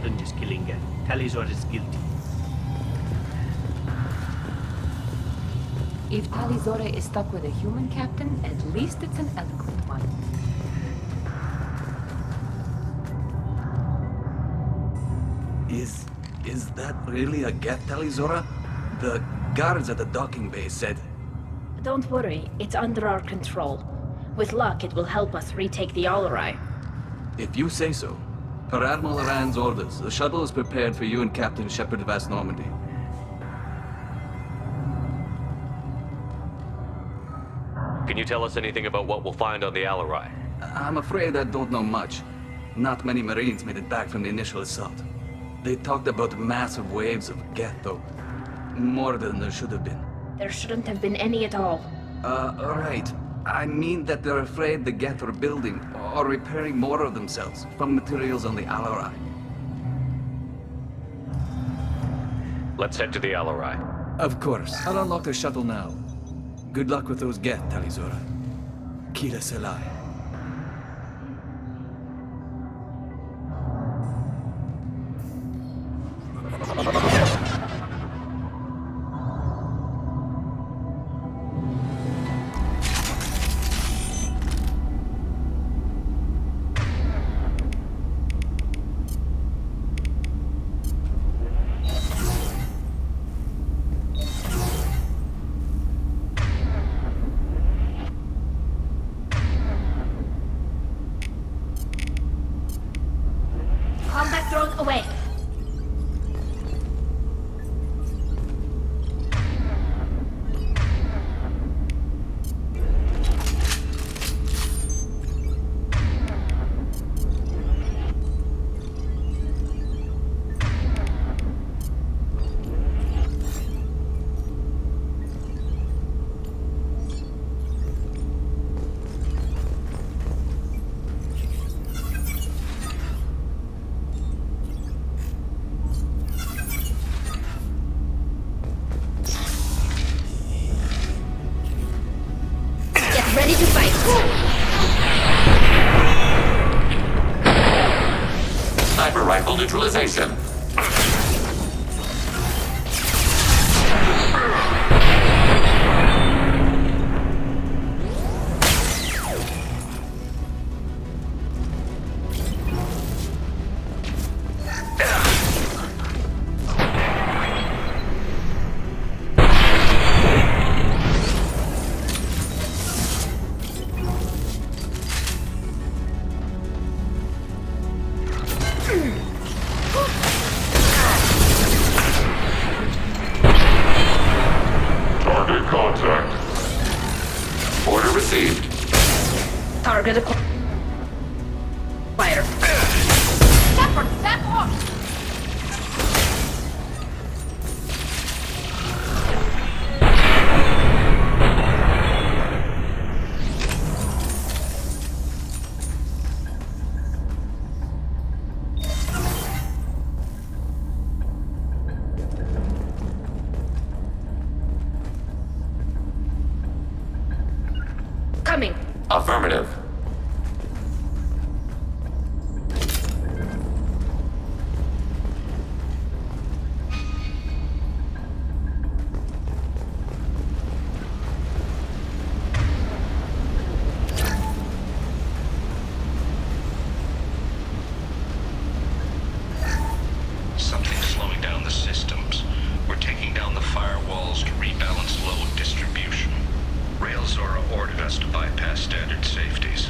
than just killing Geth. Talizor is guilty. If Talizora is stuck with a human captain, at least it's an eloquent one. Is that really a Geth, Talizora? The guards at the docking bay said... Don't worry, it's under our control. With luck, it will help us retake the Alarei. If you say so. Per Admiral Rand's orders, the shuttle is prepared for you and Captain Shepard of Vast Normandy. Can you tell us anything about what we'll find on the Alarei? I'm afraid I don't know much. Not many Marines made it back from the initial assault. They talked about massive waves of Geth, though. More than there should have been. There shouldn't have been any at all. Right. I mean that they're afraid the Geth are building or repairing more of themselves from materials on the Alarei. Let's head to the Alarei. Of course. I'll unlock the shuttle now. Good luck with those Geth, Talizora. Kila Selai. Combat drone away. Ready to fight. Sniper rifle neutralization. Target contact. Order received. Target acquired. Shepard, back off! Coming. Affirmative. Something's slowing down the systems. We're taking down the firewalls to rebalance load distribution. Railzora ordered us to bypass standard safeties.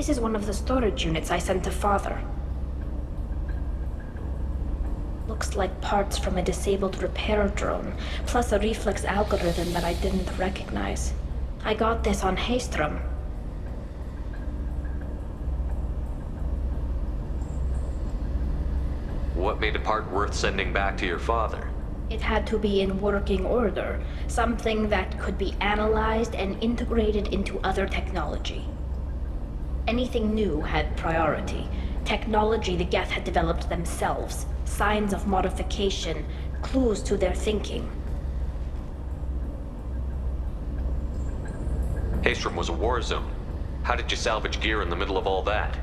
This is one of the storage units I sent to Father. Looks like parts from a disabled repair drone, plus a reflex algorithm that I didn't recognize. I got this on Haystrom. What made a part worth sending back to your father? It had to be in working order, something that could be analyzed and integrated into other technology. Anything new had priority. Technology the Geth had developed themselves, signs of modification, clues to their thinking. Haystrom was a war zone. How did you salvage gear in the middle of all that?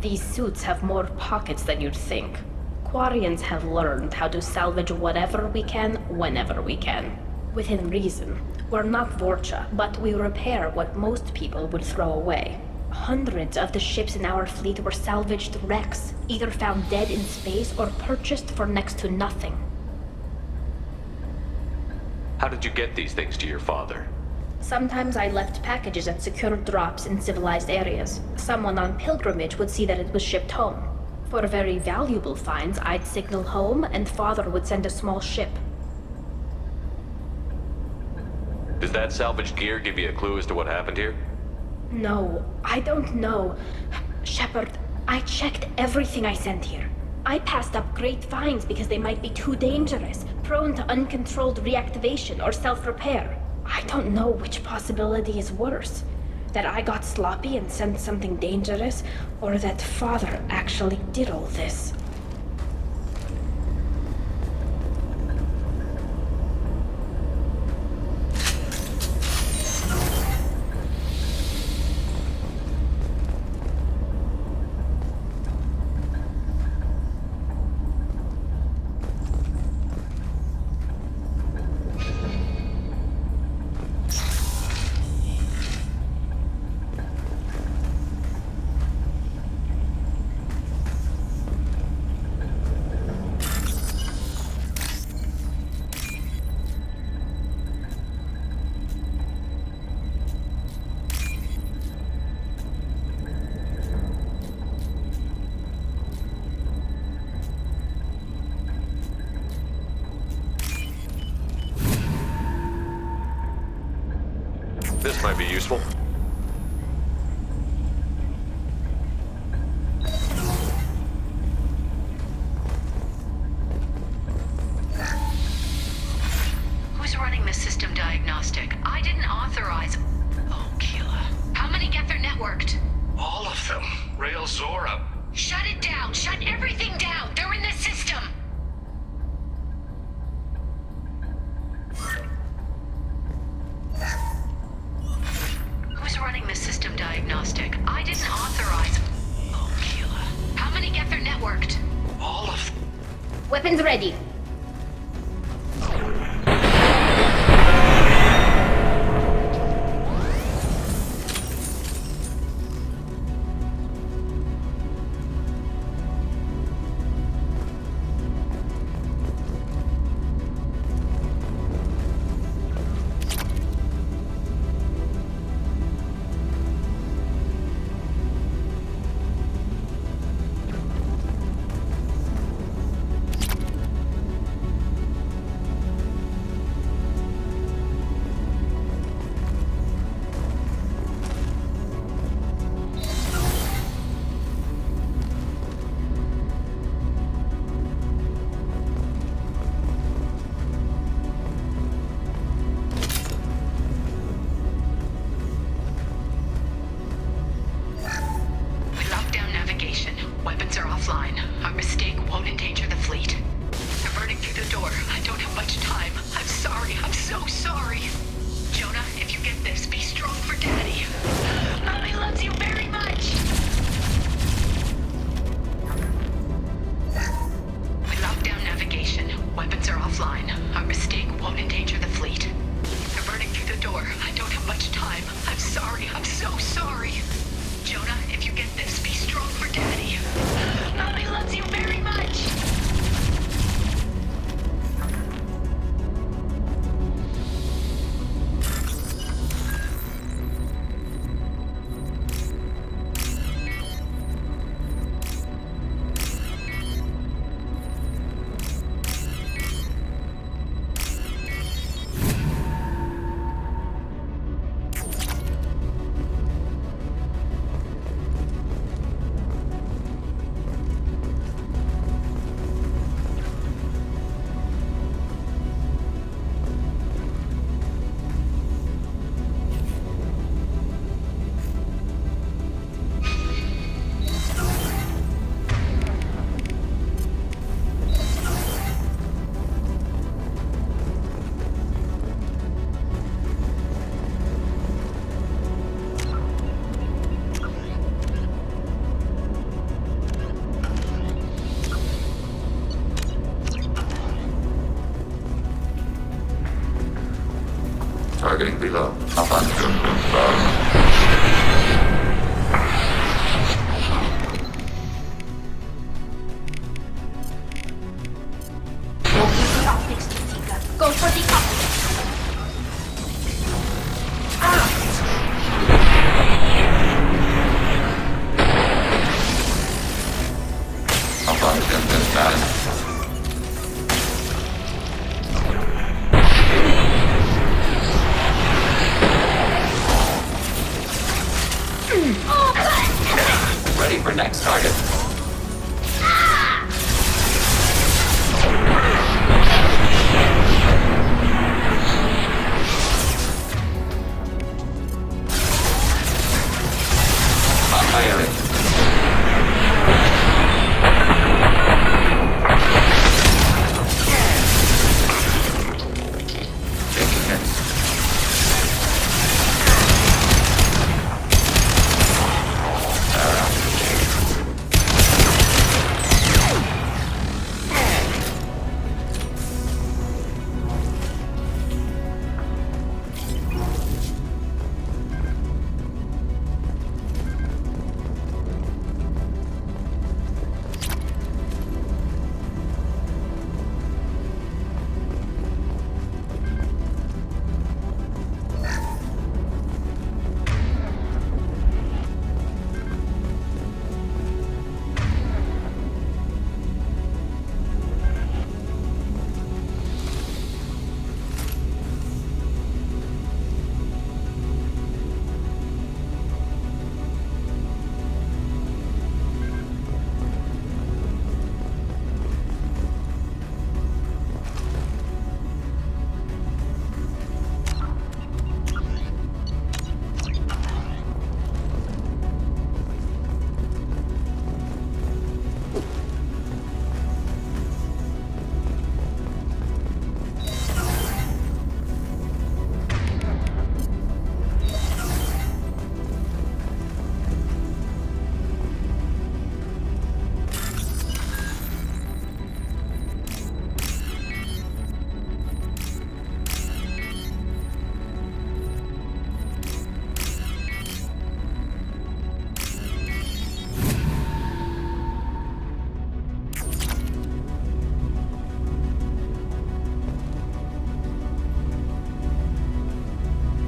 These suits have more pockets than you'd think. Quarians have learned how to salvage whatever we can, whenever we can. Within reason. We're not Vorcha, but we repair what most people would throw away. Hundreds of the ships in our fleet were salvaged wrecks, either found dead in space or purchased for next to nothing. How did you get these things to your father? Sometimes I left packages at secured drops in civilized areas. Someone on pilgrimage would see that it was shipped home. For very valuable finds, I'd signal home, and Father would send a small ship. Does that salvaged gear give you a clue as to what happened here? No, I don't know. Shepard, I checked everything I sent here. I passed up great finds because they might be too dangerous, prone to uncontrolled reactivation or self-repair. I don't know which possibility is worse. That I got sloppy and sent something dangerous, or that Father actually did all this. This might be useful. Who's running the system diagnostic? I didn't authorize... Oh, Keela. How many Geth are networked? All of them. Rail Zora. Shut it down! Shut everything down! They're in the system! Who's running the system diagnostic? I didn't authorize... Oh, Keela. How many Geth are networked? All of them. Weapons ready. targeting below. Abandoned and banned. Go for the optics, Tika. Go for the optics. Abandoned and banned. Ready for next target. Firing. Taking hits.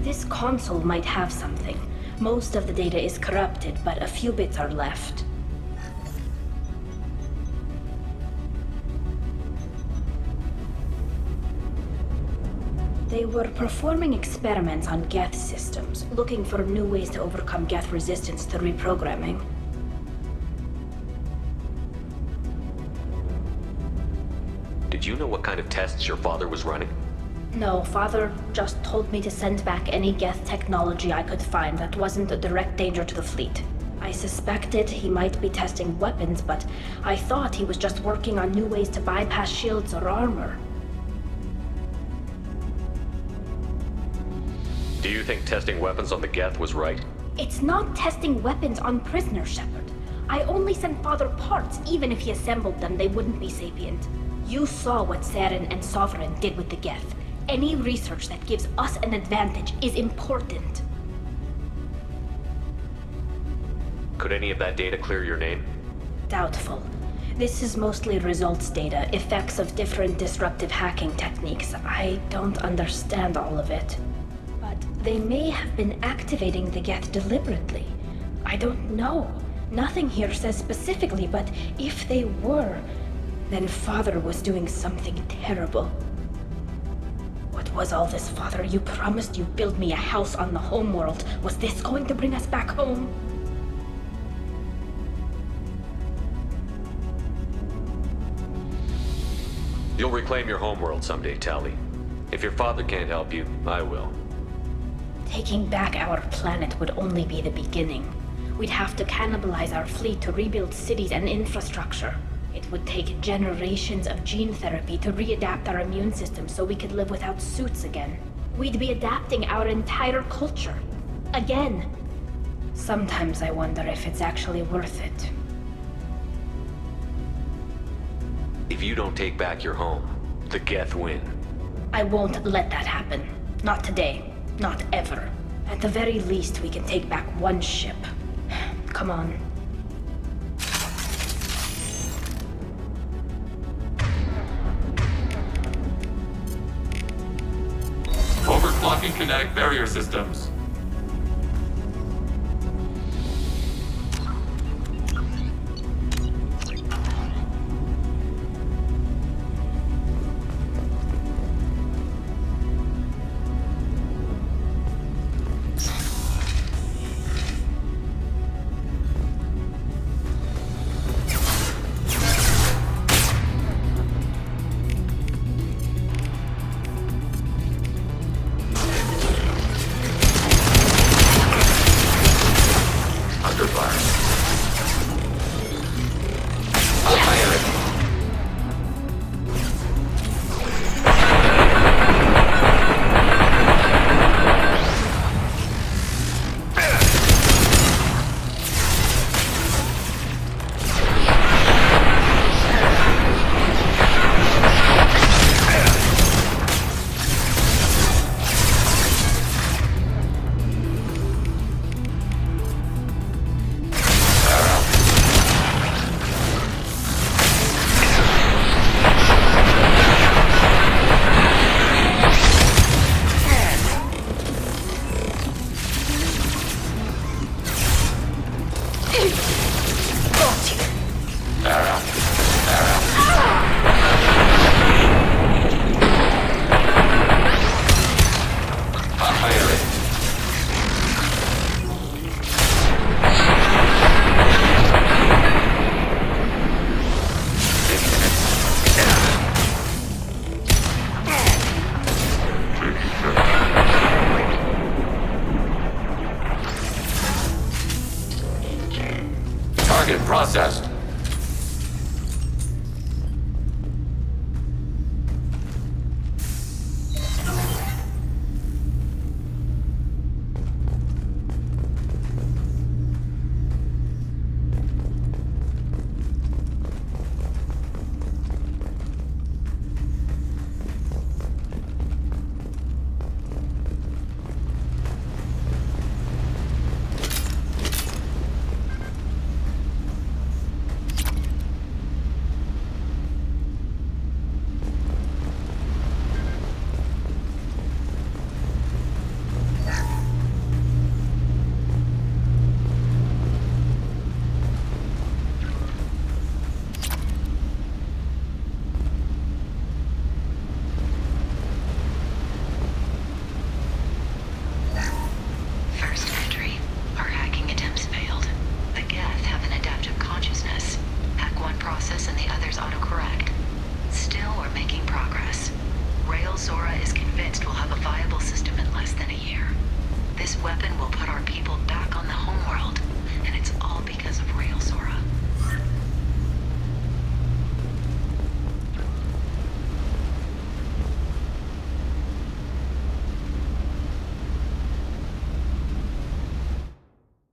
This console might have something. Most of the data is corrupted, but a few bits are left. They were performing experiments on Geth systems, looking for new ways to overcome Geth resistance to reprogramming. Did you know what kind of tests your father was running? No, Father just told me to send back any Geth technology I could find that wasn't a direct danger to the fleet. I suspected he might be testing weapons, but I thought he was just working on new ways to bypass shields or armor. Do you think testing weapons on the Geth was right? It's not testing weapons on prisoners, Shepard. I only sent Father parts. Even if he assembled them, they wouldn't be sapient. You saw what Saren and Sovereign did with the Geth. Any research that gives us an advantage is important. Could any of that data clear your name? Doubtful. This is mostly results data, effects of different disruptive hacking techniques. I don't understand all of it. But they may have been activating the Geth deliberately. I don't know. Nothing here says specifically, but if they were, then Father was doing something terrible. What was all this, Father? You promised you'd build me a house on the homeworld. Was this going to bring us back home? You'll reclaim your homeworld someday, Tali. If your father can't help you, I will. Taking back our planet would only be the beginning. We'd have to cannibalize our fleet to rebuild cities and infrastructure. It would take generations of gene therapy to readapt our immune system so we could live without suits again. We'd be adapting our entire culture. Again. Sometimes I wonder if it's actually worth it. If you don't take back your home, the Geth win. I won't let that happen. Not today. Not ever. At the very least, we can take back one ship. Come on. Overclocking kinetic barrier systems. Target processed. Weapon will put our people back on the homeworld, and it's all because of Rail Zora.